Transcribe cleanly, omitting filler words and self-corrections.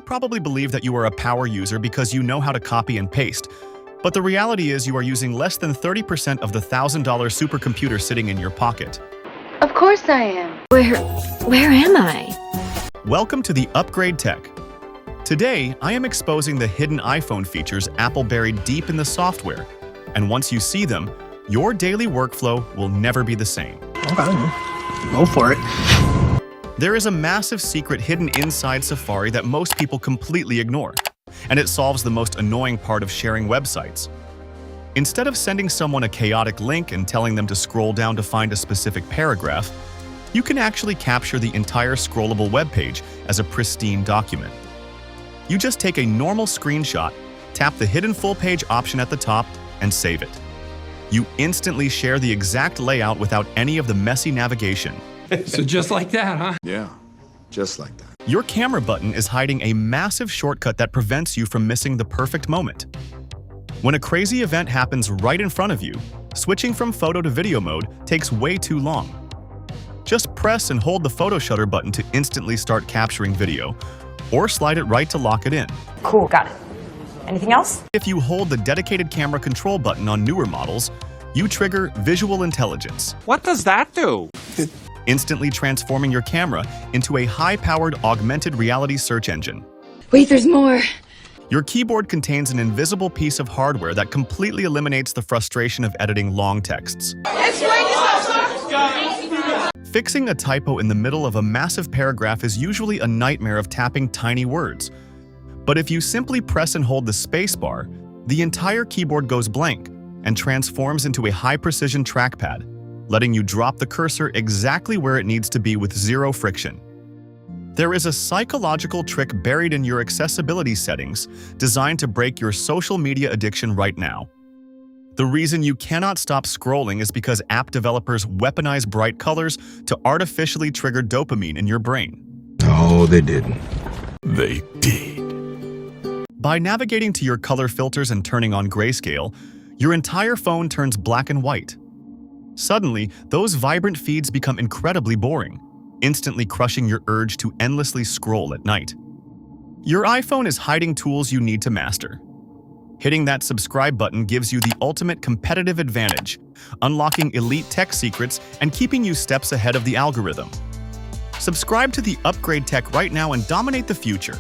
probably believe that you are a power user because you know how to copy and paste, but the reality is you are using less than 30% of the $1,000 supercomputer sitting in your pocket. Of course I am. Where am I? Welcome to the Upgrade Tech. Today, I am exposing the hidden iPhone features Apple buried deep in the software, and once you see them, your daily workflow will never be the same. Okay, go for it. There is a massive secret hidden inside Safari that most people completely ignore, and it solves the most annoying part of sharing websites. Instead of sending someone a chaotic link and telling them to scroll down to find a specific paragraph, you can actually capture the entire scrollable web page as a pristine document. You just take a normal screenshot, tap the hidden full page option at the top, and save it. You instantly share the exact layout without any of the messy navigation. So just like that, huh? Yeah, just like that. Your camera button is hiding a massive shortcut that prevents you from missing the perfect moment. When a crazy event happens right in front of you, switching from photo to video mode takes way too long. Just press and hold the photo shutter button to instantly start capturing video, or slide it right to lock it in. Cool, got it. Anything else? If you hold the dedicated camera control button on newer models, you trigger visual intelligence, What does that do? instantly transforming your camera into a high-powered augmented reality search engine. Wait, there's more. Your keyboard contains an invisible piece of hardware that completely eliminates the frustration of editing long texts. Fixing a typo in the middle of a massive paragraph is usually a nightmare of tapping tiny words. But if you simply press and hold the spacebar, the entire keyboard goes blank and transforms into a high-precision trackpad, letting you drop the cursor exactly where it needs to be with zero friction. There is a psychological trick buried in your accessibility settings designed to break your social media addiction right now. The reason you cannot stop scrolling is because app developers weaponize bright colors to artificially trigger dopamine in your brain. No, they didn't. They did. By navigating to your color filters and turning on grayscale, your entire phone turns black and white. Suddenly, those vibrant feeds become incredibly boring, instantly crushing your urge to endlessly scroll at night. Your iPhone is hiding tools you need to master. Hitting that subscribe button gives you the ultimate competitive advantage, unlocking elite tech secrets and keeping you steps ahead of the algorithm. Subscribe to the Upgrade Tech right now and dominate the future.